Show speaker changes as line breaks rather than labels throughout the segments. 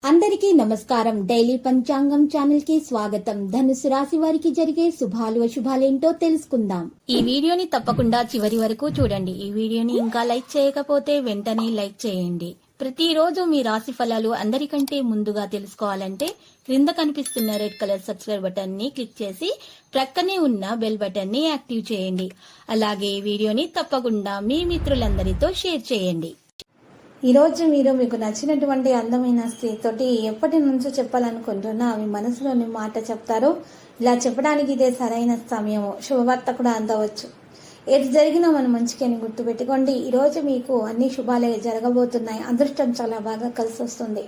అందరికీ నమస్కారం. డైలీ పంచాంగం ఛానల్ కి స్వాగతం. ధనుసు రాశి వారికి జరిగే శుభాలు అశుభాలేంటో తెలుసుకుందాం. ఈ వీడియోని తప్పకుండా చివరి వరకు చూడండి. ఈ వీడియోని ఇంకా లైక్ చేయకపోతే వెంటనే లైక్ చేయండి. ప్రతిరోజు మీ రాశి ఫలాలు అందరికంటే ముందుగా తెలుసుకోవాలంటే క్రింద కనిపిస్తున్న రెడ్ కలర్ సబ్స్క్రైబ్ బటన్ ని క్లిక్ చేసి ప్రక్కనే ఉన్న బెల్ బటన్ ని యాక్టివ్ చేయండి. అలాగే ఈ వీడియోని తప్పకుండా మీ మిత్రులందరితో షేర్ చేయండి. ఈరోజు మీరు మీకు నచ్చినటువంటి అందమైన స్త్రీతోటి ఎప్పటి నుంచో చెప్పాలనుకుంటున్నా మీ మనసులోని మాట చెప్తారు. ఇలా చెప్పడానికి ఇదే సరైన సమయము. శుభవార్త కూడా అందవచ్చు. ఏది జరిగినా మనం మంచికని గుర్తుపెట్టుకోండి. ఈరోజు మీకు అన్ని శుభాలే జరగబోతున్నాయి. అదృష్టం చాలా బాగా కలిసి వస్తుంది.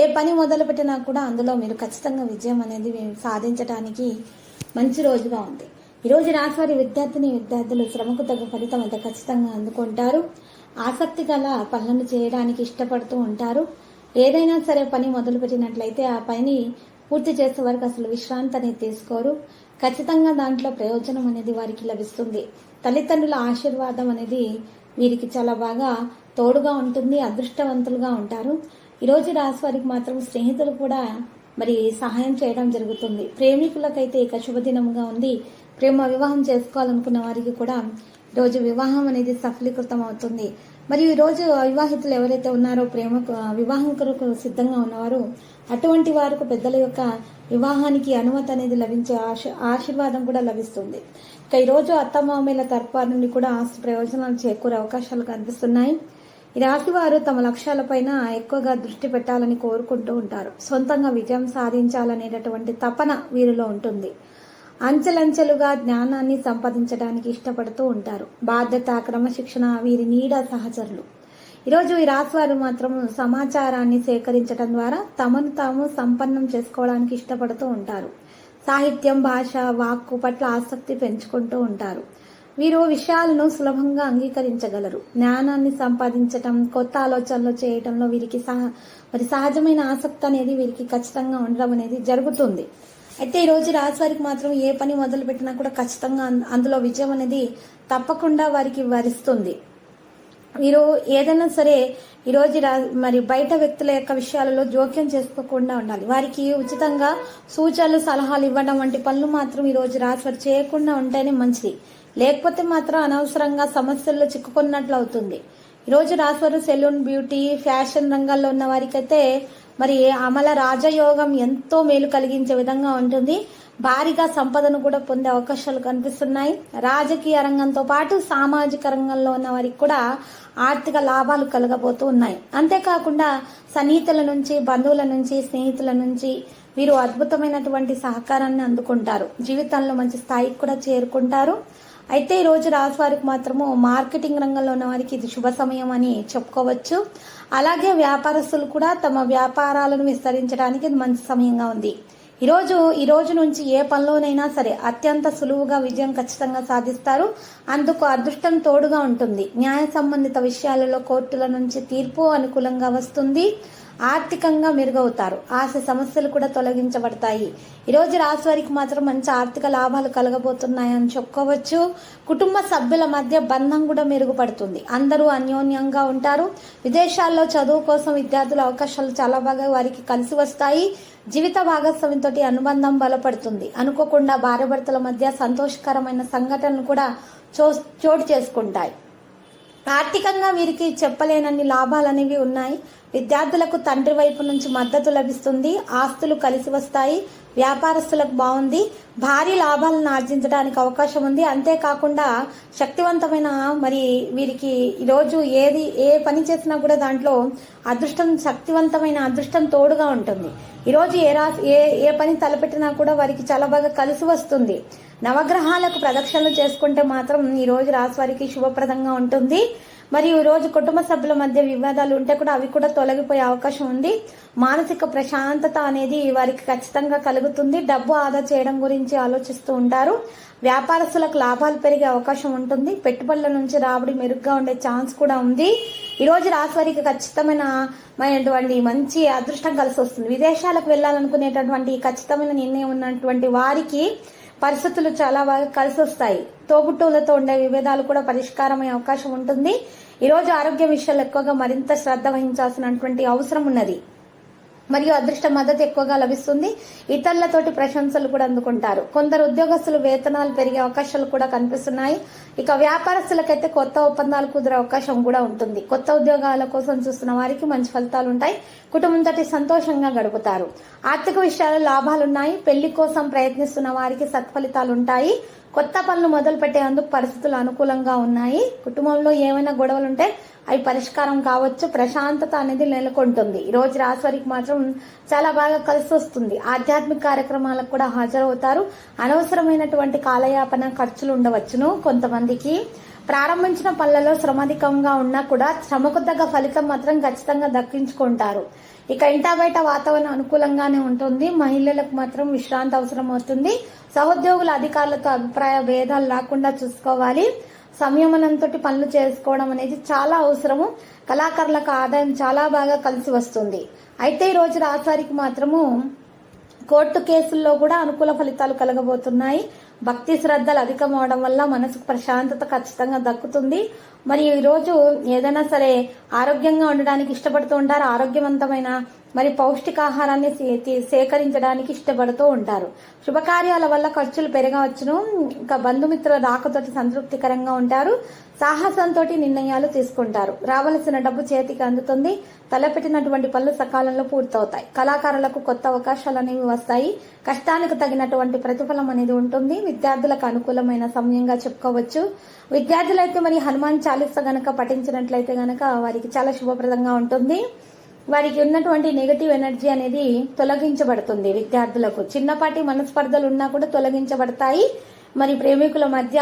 ఏ పని మొదలు పెట్టినా కూడా అందులో మీరు ఖచ్చితంగా విజయం అనేది సాధించడానికి మంచి రోజుగా ఉంది. ఈరోజు రాశివారి విద్యార్థులు శ్రమకు తగ్గ ఫలితం అయితే ఖచ్చితంగా అందుకుంటారు. ఆసక్తి గల పనులను చేయడానికి ఇష్టపడుతూ ఉంటారు. ఏదైనా సరే పని మొదలు పెట్టినట్లయితే ఆ పని పూర్తి చేసే వరకు అసలు విశ్రాంతి అనేది తీసుకోరు. ఖచ్చితంగా దాంట్లో ప్రయోజనం అనేది వారికి లభిస్తుంది. తల్లిదండ్రుల ఆశీర్వాదం అనేది వీరికి చాలా బాగా తోడుగా ఉంటుంది. అదృష్టవంతులుగా ఉంటారు. ఈరోజు రాశి వారికి మాత్రం స్నేహితులు కూడా సహాయం చేయడం జరుగుతుంది. ప్రేమికులకైతే ఇక శుభదినంగా ఉంది. ప్రేమ వివాహం చేసుకోవాలనుకున్న వారికి కూడా రోజు వివాహం అనేది సఫలీకృతం అవుతుంది. మరియు ఈరోజు అవివాహితులు ఎవరైతే ఉన్నారో వివాహం కొరకు సిద్ధంగా ఉన్నవారు అటువంటి వారికి పెద్దల యొక్క వివాహానికి అనుమతి అనేది లభించే ఆశీర్వాదం కూడా లభిస్తుంది. ఇక ఈరోజు అత్తమామల తరపు నుండి కూడా ఆస్తి ప్రయోజనాలు చేకూరే అవకాశాలు కనిపిస్తున్నాయి. ఈ రాశి వారు తమ లక్ష్యాలపైన ఎక్కువగా దృష్టి పెట్టాలని కోరుకుంటూ ఉంటారు. సొంతంగా విజయం సాధించాలనేటటువంటి తపన వీరిలో ఉంటుంది. అంచెలంచెలుగా జ్ఞానాన్ని సంపాదించడానికి ఇష్టపడుతూ ఉంటారు. బాధ్యత, క్రమశిక్షణ వీరి నీడ సహచరులు. ఈరోజు ఈ రాశి వారు మాత్రం సమాచారాన్ని సేకరించడం ద్వారా తమను తాము సంపన్నం చేసుకోవడానికి ఇష్టపడుతూ ఉంటారు. సాహిత్యం, భాష, వాక్కు పట్ల ఆసక్తి పెంచుకుంటూ ఉంటారు. వీరు విషయాలను సులభంగా అంగీకరించగలరు. జ్ఞానాన్ని సంపాదించటం, కొత్త ఆలోచనలు చేయటంలో వీరికి సహజమైన ఆసక్తి అనేది వీరికి ఖచ్చితంగా ఉండడం అనేది జరుగుతుంది. అయితే ఈరోజు రాశి వారికి మాత్రం ఏ పని మొదలు పెట్టినా కూడా ఖచ్చితంగా అందులో విజయం అనేది తప్పకుండా వారికి వరిస్తుంది. వీరు ఏదైనా సరే ఈరోజు బయట వ్యక్తుల యొక్క విషయాలలో జోక్యం చేసుకోకుండా ఉండాలి. వారికి ఉచితంగా సూచనలు, సలహాలు ఇవ్వడం వంటి పనులు మాత్రం ఈరోజు రాశి వారు చేయకుండా ఉంటేనే మంచిది. లేకపోతే మాత్రం అనవసరంగా సమస్యల్లో చిక్కుకున్నట్లు అవుతుంది. ఈరోజు రాశి వారు సెలూన్, బ్యూటీ, ఫ్యాషన్ రంగాల్లో ఉన్న వారికైతే అమల రాజయోగం ఎంతో మేలు కలిగించే విధంగా ఉంటుంది. భారీగా సంపదను కూడా పొందే అవకాశాలు కనిపిస్తున్నాయి. రాజకీయ రంగంతో పాటు సామాజిక రంగంలో ఉన్న వారికి కూడా ఆర్థిక లాభాలు కలగబోతూ ఉన్నాయి. అంతేకాకుండా సన్నిహితుల నుంచి, బంధువుల నుంచి, స్నేహితుల నుంచి వీరు అద్భుతమైనటువంటి సహకారాన్ని అందుకుంటారు. జీవితంలో మంచి స్థాయికి కూడా చేరుకుంటారు. అయితే ఈ రోజు రాశి వారికి మాత్రము మార్కెటింగ్ రంగంలో ఉన్న వారికి ఇది శుభ సమయం అని చెప్పుకోవచ్చు. అలాగే వ్యాపారస్తులు కూడా తమ వ్యాపారాలను విస్తరించడానికి ఇది మంచి సమయంగా ఉంది. ఈ రోజు నుంచి ఏ పనిలోనైనా సరే అత్యంత సులువుగా విజయం ఖచ్చితంగా సాధిస్తారు. అందుకు అదృష్టం తోడుగా ఉంటుంది. న్యాయ సంబంధిత విషయాలలో కోర్టుల నుంచి తీర్పు అనుకూలంగా వస్తుంది. ఆర్థికంగా మెరుగవుతారు. ఆశ సమస్యలు కూడా తొలగించబడతాయి. ఈరోజు రాశి వారికి మాత్రం మంచి ఆర్థిక లాభాలు కలగబోతున్నాయని చెప్పుకోవచ్చు. కుటుంబ సభ్యుల మధ్య బంధం కూడా మెరుగుపడుతుంది. అందరూ అన్యోన్యంగా ఉంటారు. విదేశాల్లో చదువు కోసం విద్యార్థుల అవకాశాలు చాలా బాగా వారికి కలిసి వస్తాయి. జీవిత భాగస్వామితో అనుబంధం బలపడుతుంది. అనుకోకుండా భార్యాభర్తల మధ్య సంతోషకరమైన సంఘటనలు కూడా చోటు చేసుకుంటాయి. ఆర్థికంగా వీరికి చెప్పలేనన్ని లాభాలు అనేవి ఉన్నాయి. విద్యార్థులకు తండ్రి వైపు నుంచి మద్దతు లభిస్తుంది. ఆస్తులు కలిసి వస్తాయి. వ్యాపారస్తులకు బాగుంది. భారీ లాభాలను ఆర్జించడానికి అవకాశం ఉంది. అంతేకాకుండా శక్తివంతమైన వీరికి ఈరోజు ఏ పని చేసినా కూడా దాంట్లో శక్తివంతమైన అదృష్టం తోడుగా ఉంటుంది. ఈరోజు ఏ పని తలపెట్టినా కూడా వారికి చాలా బాగా కలిసి వస్తుంది. నవగ్రహాలకు ప్రదక్షిణలు చేసుకుంటే మాత్రం ఈ రోజు రాశి వారికి శుభప్రదంగా ఉంటుంది. మరియు ఈ రోజు కుటుంబ సభ్యుల మధ్య వివాదాలు ఉంటే కూడా అవి కూడా తొలగిపోయే అవకాశం ఉంది. మానసిక ప్రశాంతత అనేది వారికి ఖచ్చితంగా కలుగుతుంది. డబ్బు ఆదా చేయడం గురించి ఆలోచిస్తూ ఉంటారు. వ్యాపారస్తులకు లాభాలు పెరిగే అవకాశం ఉంటుంది. పెట్టుబడుల నుంచి రాబడి మెరుగ్గా ఉండే ఛాన్స్ కూడా ఉంది. ఈ రోజు రాశి వారికి ఖచ్చితమైనటువంటి మంచి అదృష్టం కలిసి వస్తుంది. విదేశాలకు వెళ్లాలనుకునేటటువంటి ఖచ్చితమైన నిర్ణయం ఉన్నటువంటి వారికి పరిస్థితులు చాలా బాగా కలిసి వస్తాయి. తోబుట్టువులతో ఉండే విభేదాలు కూడా పరిష్కారమయ్యే అవకాశం ఉంటుంది. ఈరోజు ఆరోగ్య విషయాలు ఎక్కువగా మరింత శ్రద్ధ వహించాల్సినటువంటి అవసరం ఉన్నది. మరియు అదృష్ట మద్దతు ఎక్కువగా లభిస్తుంది. ఇతరులతోటి ప్రశంసలు కూడా అందుకుంటారు. కొందరు ఉద్యోగస్తులు వేతనాలు పెరిగే అవకాశాలు కూడా కనిపిస్తున్నాయి. ఇక వ్యాపారస్తులకైతే కొత్త ఒప్పందాలు కుదిరే అవకాశం కూడా ఉంటుంది. కొత్త ఉద్యోగాల కోసం చూస్తున్న వారికి మంచి ఫలితాలు ఉంటాయి. కుటుంబంతో సంతోషంగా గడుపుతారు. ఆర్థిక విషయాల్లో లాభాలున్నాయి. పెళ్లి కోసం ప్రయత్నిస్తున్న వారికి సత్ఫలితాలు ఉంటాయి. కొత్త పనులు మొదలు పెట్టేందుకు పరిస్థితులు అనుకూలంగా ఉన్నాయి. కుటుంబంలో ఏమైనా గొడవలుంటే అవి పరిష్కారం కావచ్చు. ప్రశాంతత అనేది నెలకొంటుంది. ఈ రోజు రాశి వారికి మాత్రం చాలా బాగా కలిసి వస్తుంది. ఆధ్యాత్మిక కార్యక్రమాలకు కూడా హాజరవుతారు. అనవసరమైనటువంటి కాలయాపన ఖర్చులు ఉండవచ్చును. కొంతమందికి ప్రారంభించిన పనులలో శ్రమాధికంగా ఉన్నా కూడా శ్రమకు తగ్గ ఫలితం మాత్రం ఖచ్చితంగా దక్కించుకుంటారు. ఇక ఇంటా బయట వాతావరణం అనుకూలంగానే ఉంటుంది. మహిళలకు మాత్రం విశ్రాంతి అవసరం అవుతుంది. సహోద్యోగుల అధికారులతో అభిప్రాయ భేదాలు లేకుండా చూసుకోవాలి. సంయమనంతో పనులు చేసుకోవడం అనేది చాలా అవసరము. కళాకారులకు ఆదాయం చాలా బాగా కలిసి వస్తుంది. అయితే ఈ రోజు రాశివారికి మాత్రము కోర్టు కేసుల్లో కూడా అనుకూల ఫలితాలు కలగబోతున్నాయి. భక్తి శ్రద్ధలు అధికమవడం వల్ల మనసుకు ప్రశాంతత ఖచ్చితంగా దక్కుతుంది. మరి ఈ రోజు ఏదైనా సరే ఆరోగ్యంగా ఉండడానికి ఇష్టపడుతూ ఉంటారు. ఆరోగ్యవంతమైన మరి పౌష్టికాహారాన్ని సేకరించడానికి ఇష్టపడుతూ ఉంటారు. శుభకార్యాల వల్ల ఖర్చులు పెరగవచ్చును. ఇంకా బంధుమిత్రుల రాకతోటి సంతృప్తికరంగా ఉంటారు. సాహసంతో నిర్ణయాలు తీసుకుంటారు. రావలసిన డబ్బు చేతికి అందుతుంది. తలపెట్టినటువంటి పనులు సకాలంలో పూర్తవుతాయి. కళాకారులకు కొత్త అవకాశాలు అనేవి వస్తాయి. కష్టానికి తగినటువంటి ప్రతిఫలం అనేది ఉంటుంది. విద్యార్థులకు అనుకూలమైన సమయంగా చెప్పుకోవచ్చు. విద్యార్థులైతే మరి హనుమాన్ చాలీసా గనక పఠించినట్లయితే గనక వారికి చాలా శుభప్రదంగా ఉంటుంది. వారికి ఉన్నటువంటి నెగటివ్ ఎనర్జీ అనేది తొలగించబడుతుంది. విద్యార్థులకు చిన్నపాటి మనస్పర్ధలు ఉన్నా కూడా తొలగించబడతాయి. మరి ప్రేమికుల మధ్య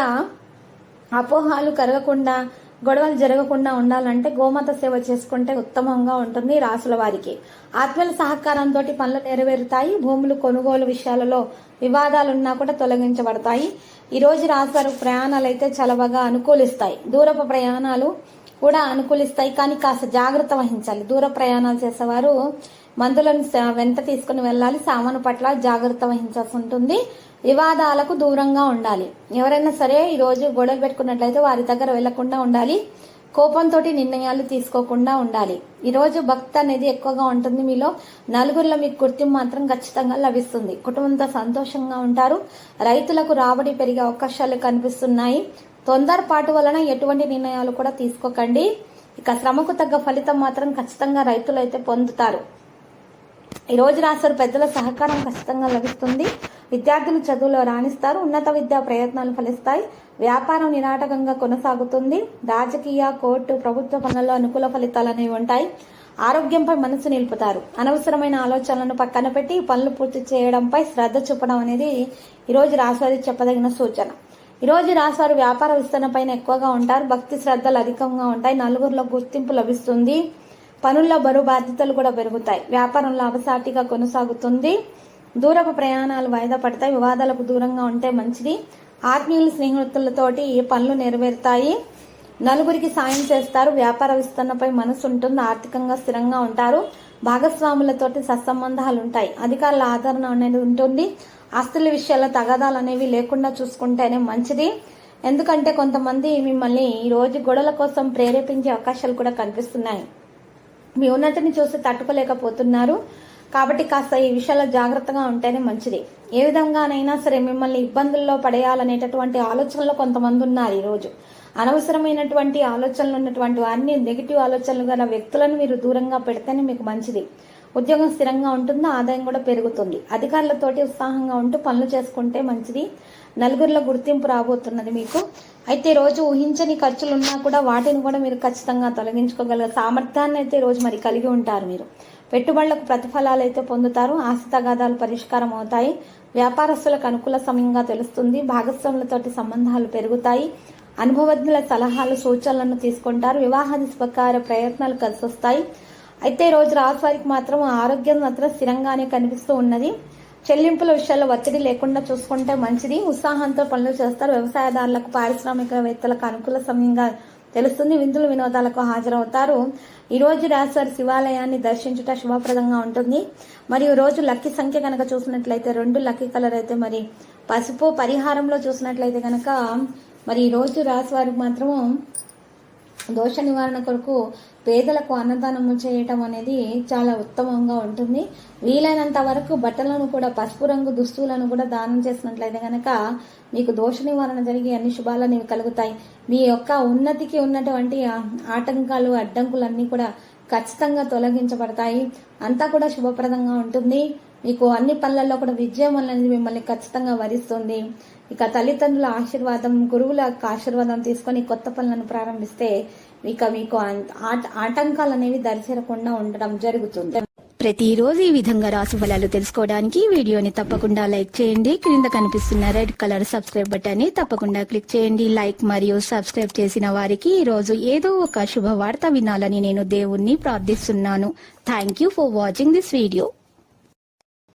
అపోహాలు కరగకుండా గొడవలు జరగకుండా ఉండాలంటే గోమాత సేవ చేసుకుంటే ఉత్తమంగా ఉంటుంది. రాసుల వారికి ఆత్మీయుల సహకారంతో పనులు నెరవేరుతాయి. భూములు కొనుగోలు విషయాలలో వివాదాలున్నా కూడా తొలగించబడతాయి. ఈ రోజు రాశివారు ప్రయాణాలు అయితే చాలా బాగా అనుకూలిస్తాయి. దూరపు ప్రయాణాలు కూడా అనుకూలిస్తాయి. కానీ కాస్త జాగ్రత్త వహించాలి. దూర ప్రయాణాలు చేసేవారు మందులను వెంట తీసుకుని వెళ్ళాలి. సామాను పట్ల జాగ్రత్త వహించాల్సి ఉంటుంది. వివాదాలకు దూరంగా ఉండాలి. ఎవరైనా సరే ఈ రోజు గొడవలు పెట్టుకున్నట్లయితే వారి దగ్గర వెళ్లకుండా ఉండాలి. కోపంతో నిర్ణయాలు తీసుకోకుండా ఉండాలి. ఈ రోజు భక్తి అనేది ఎక్కువగా ఉంటుంది మీలో. నలుగురిలో మీకు గుర్తింపు మాత్రం ఖచ్చితంగా లభిస్తుంది. కుటుంబంతో సంతోషంగా ఉంటారు. రైతులకు రాబడి పెరిగే అవకాశాలు కనిపిస్తున్నాయి. తొందరపాటు వలన ఎటువంటి నిర్ణయాలు కూడా తీసుకోకండి. ఇక శ్రమకు తగ్గ ఫలితం మాత్రం ఖచ్చితంగా రైతులు అయితే పొందుతారు. ఈ రోజు రాశివారు పెద్దల సహకారం ఖచ్చితంగా లభిస్తుంది. విద్యార్థులు చదువులో రాణిస్తారు. ఉన్నత విద్యా ప్రయత్నాలు ఫలిస్తాయి. వ్యాపారం నిరాటకంగా కొనసాగుతుంది. రాజకీయ, కోర్టు, ప్రభుత్వ పనుల్లో అనుకూల ఫలితాలు అనేవి ఉంటాయి. ఆరోగ్యంపై మనసు నిలుపుతారు. అనవసరమైన ఆలోచనలను పక్కన పెట్టి పనులు పూర్తి చేయడంపై శ్రద్ధ చూపడం అనేది ఈ రోజు రాశివారికి చెప్పదగిన సూచన. ఈ రోజు రాశివారు వ్యాపార విస్తరణ పైన ఎక్కువగా ఉంటారు. భక్తి శ్రద్ధలు అధికంగా ఉంటాయి. నలుగురిలో గుర్తింపు లభిస్తుంది. పనుల్లో బరువు బాధ్యతలు కూడా పెరుగుతాయి. వ్యాపారం లాభసాటిగా కొనసాగుతుంది. దూరపు ప్రయాణాలు వాయిదా పడతాయి. వివాదాలకు దూరంగా ఉంటే మంచిది. ఆత్మీయులు స్నేహితులతోటి పనులు నెరవేరుతాయి. నలుగురికి సాయం చేస్తారు. వ్యాపార విస్తరణపై మనసు ఉంటుంది. ఆర్థికంగా స్థిరంగా ఉంటారు. భాగస్వాములతోటి సత్సంబంధాలు ఉంటాయి. అధికారుల ఆదరణ అనేది ఉంటుంది. ఆస్తుల విషయాల్లో తగాదాలు అనేవి లేకుండా చూసుకుంటేనే మంచిది. ఎందుకంటే కొంతమంది మిమ్మల్ని ఈ రోజు గొడవల కోసం ప్రేరేపించే అవకాశాలు కూడా కనిపిస్తున్నాయి. మీ ఉన్నతిని చూసి తట్టుకోలేకపోతున్నారు. కాబట్టి కాస్త ఈ విషయాల్లో జాగ్రత్తగా ఉంటేనే మంచిది. ఏ విధంగానైనా సరే మిమ్మల్ని ఇబ్బందుల్లో పడేయాలనేటటువంటి ఆలోచనలో కొంతమంది ఉన్నారు. ఈ రోజు అనవసరమైనటువంటి ఆలోచనలు ఉన్నటువంటి వారిని, నెగిటివ్ ఆలోచనలు గల వ్యక్తులను మీరు దూరంగా పెడితేనే మీకు మంచిది. ఉద్యోగం స్థిరంగా ఉంటుంది. ఆదాయం కూడా పెరుగుతుంది. అధికారులతోటి ఉత్సాహంగా ఉంటూ పనులు చేసుకుంటే మంచిది. నలుగురిలో గుర్తింపు రాబోతున్నది మీకు. అయితే రోజు ఊహించని ఖర్చులు ఉన్నా కూడా వాటిని కూడా మీరు ఖచ్చితంగా తొలగించుకోగల సామర్థ్యాన్ని అయితే రోజు మరి కలిగి ఉంటారు. మీరు పెట్టుబడులకు ప్రతిఫలాలు అయితే పొందుతారు. ఆస్తి తగాదాలు పరిష్కారం అవుతాయి. వ్యాపారస్తులకు అనుకూల సమయంగా తెలుస్తుంది. భాగస్వాములతోటి సంబంధాలు పెరుగుతాయి. అనుభవజ్ఞుల సలహాలు, సూచనలను తీసుకుంటారు. వివాహాది శుభకార్య ప్రయత్నాలు కలిసి వస్తాయి. అయితే రోజు రాశివారికి మాత్రం ఆరోగ్యం మాత్రం స్థిరంగానే కనిపిస్తూ ఉన్నది. చెల్లింపుల విషయాల్లో ఒత్తిడి లేకుండా చూసుకుంటే మంచిది. ఉత్సాహంతో పనులు చేస్తారు. వ్యవసాయదారులకు, పారిశ్రామికవేత్తలకు అనుకూల సమయంగా తెలుస్తుంది. విందులు వినోదాలకు హాజరవుతారు. ఈ రోజు రాశివారి శివాలయాన్ని దర్శించుట శుభప్రదంగా ఉంటుంది. మరియు రోజు లక్కీ సంఖ్య కనుక చూసినట్లయితే 2, లక్కీ కలర్ అయితే మరి పసుపు. పరిహారంలో చూసినట్లయితే కనుక మరి ఈ రోజు రాశివారికి మాత్రము
దోష నివారణ కొరకు పేదలకు అన్నదానము చేయటం అనేది చాలా ఉత్తమంగా ఉంటుంది. వీలైనంత వరకు బట్టలను కూడా, పసుపు రంగు దుస్తులను కూడా దానం చేసినట్లయితే కనుక మీకు దోష నివారణ జరిగి అన్ని శుభాలు అనేవి కలుగుతాయి. మీ యొక్క ఉన్నతికి ఉన్నటువంటి ఆటంకాలు, అడ్డంకులన్నీ కూడా ఖచ్చితంగా తొలగించబడతాయి. అంతా కూడా శుభప్రదంగా ఉంటుంది. మీకు అన్ని పనులలో కూడా విజయం అనేది మిమ్మల్ని ఖచ్చితంగా వరిస్తుంది. ఇక తల్లిదండ్రుల ఆశీర్వాదం, గురువుల ఆశీర్వాదం తీసుకొని కొత్త పనులను ప్రారంభిస్తే మీకు ఆటంకాలు అనేవి దరిచేరకుండా ఉండడం జరుగుతుంది.
ప్రతిరోజు ఈ విధంగా రాశి ఫలాలు తెలుసుకోవడానికి వీడియోని తప్పకుండా లైక్ చేయండి. క్రింద కనిపిస్తున్న రెడ్ కలర్ సబ్స్క్రైబ్ బటన్ ని తప్పకుండా క్లిక్ చేయండి. లైక్ మరియు సబ్స్క్రైబ్ చేసిన వారికి ఈ రోజు ఏదో ఒక శుభవార్త వినాలని నేను దేవుణ్ణి ప్రార్థిస్తున్నాను. Thank you for watching this video.